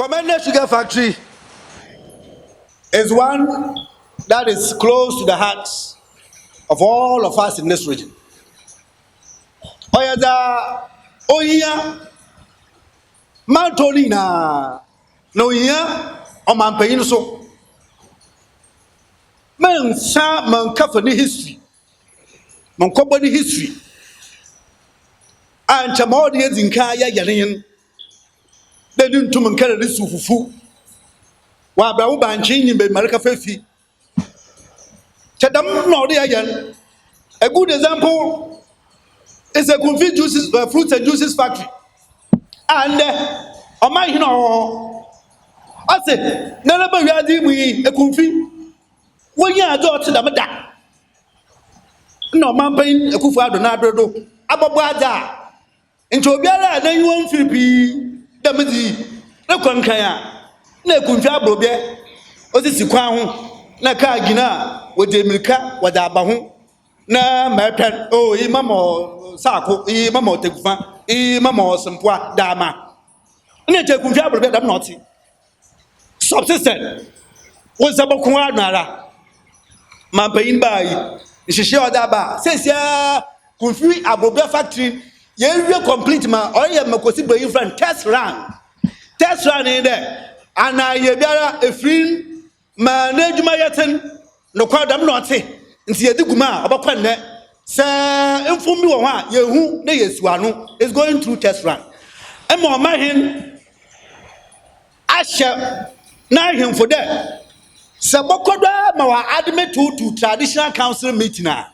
Komenda Sugar Factory is one that is close to the hearts of all of us in this region. Oyada Oya Mantolina Noya Omampain so Man Sa Man Kafani history Man Company history and Chamodians in Kaya Yanin. They didn't to Mankara Sufu. While Bauba and changing by Marika Fefi. Chadam Nodi again. A good example is a confused juices, fruits and juices factory. And on my, I said, never we a confused. When you are daughter, the mother. No, Mampain, a Kufa Donado, Ababada. Into Biara, then you won't feel the Midi, no Concaya. Na kunfa brobia osisi kwan ho na ka gina wode milka wada aba ho na mapen o yi mamo sako yi mamo tegufa yi mamo sempoa dama na je kunfa brobia dam not subsistent wo saboko anara mampayin bai nhihye oda ba sesia kunfi abrobia factory ye wie complete ma oye makosi boyin friend test run in there. And I biara efrin ma na adwuma yeten no kwadam no te nti yediguma abakwa nne se mfum bi wo ho a yehu na yesua no is going through test run e mo ma hin asha na hin for there se bokodo ma wa admit to traditional council meeting na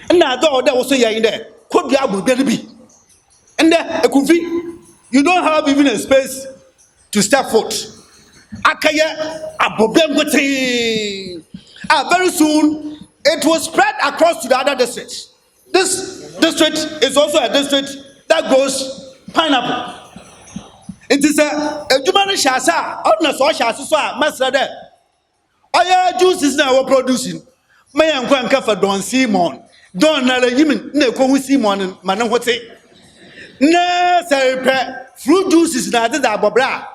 do there wo so yen there kodu aburbe bi and there ekufi you don't have even a space to step foot. Akaya Abobemgote. Very soon it will spread across to the other districts. This district is also a district that grows pineapple. It is a Jumani Shasa, honest or Shasa, Master there. Aya juices now we're producing. May and Quanka for Don Simon. Don Nala Yimin, Neko Simon and Manahote. No, sir, fruit juices now that are Bobra.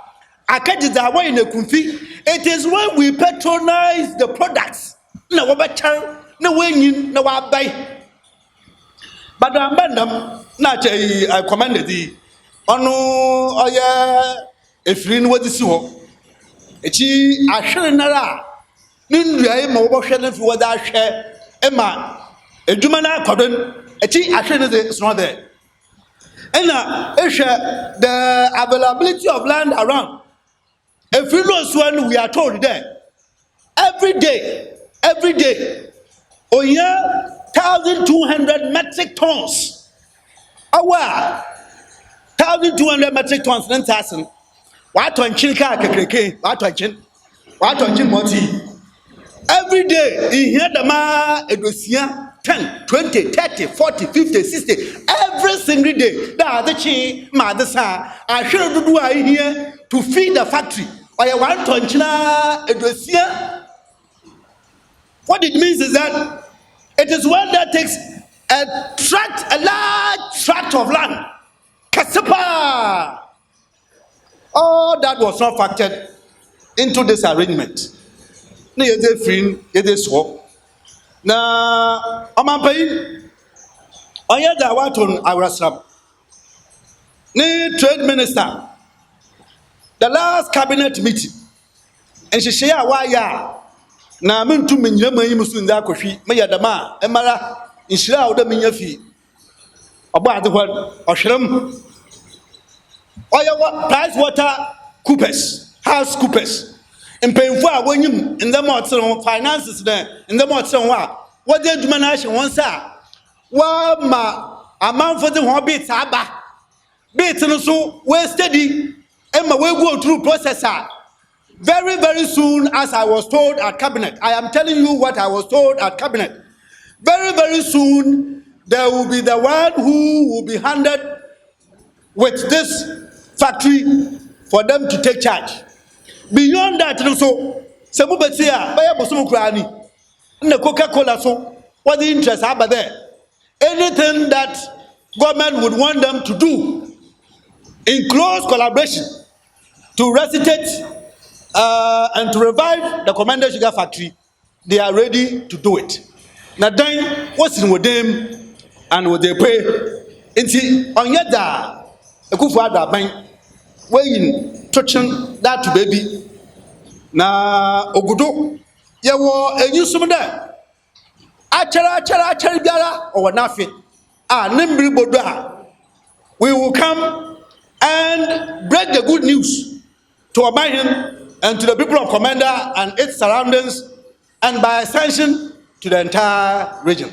It is when we patronize the products. No, no, buy. But I'm bandam, not I commanded thee. Oh, yeah, if you know what this is, it's a shenara. Ninja, mobile shelling for what I share. Emma, a Jumana cotton, a tea, I share is not there. And the availability of land around. If you know one, we are told there every day, oh yeah, 1,200 metric tons. Our 1,200 metric tons. Then tassen. What to chinka kekeke? What to chin moti? Every day, you hear the ma edosia 10, 20, 30, 40, 50, 60. Every single day, that the chi madasa. I should do I here to feed the factory. Or one tonchina edosia. What it means is that it is one that takes a large tract of land. Kasapa. All that was not factored into this arrangement. Na yede free, yede so. Na amapai. Oya da waton awrasram. Ni trade minister. The last cabinet meeting, and she share why ya na mintu minyira manyi musu nda akohwi me yadama emara inshira oda minyafi obo ade hwan ohwerem oya price water coopers house coopers empemfo a wonyim ndem otere finances na ndem otere ho a wode adwuma na ahye won sa wa ma amanfo de ho bit aba bit no so we steady. Emma will go through processor. Very, very soon, as I was told at cabinet, I am telling you what I was told at cabinet. Very, very soon, there will be the one who will be handed with this factory for them to take charge. Beyond that, also, Samubetia, Baya Bosumukrani, and the Coca-Cola, so what the interests are there. Anything that government would want them to do in close collaboration to resuscitate and to revive the Komenda Sugar Factory, they are ready to do it. Now then, what's in with them and with their pay? Inti on yada, a good father bank, weighing touching that baby. Na Ogudo, yawo a new summer. Achara biara or nothing. Nimbri Boda. We will come and break the good news to Obahin and to the people of Komenda and its surroundings, and by extension to the entire region.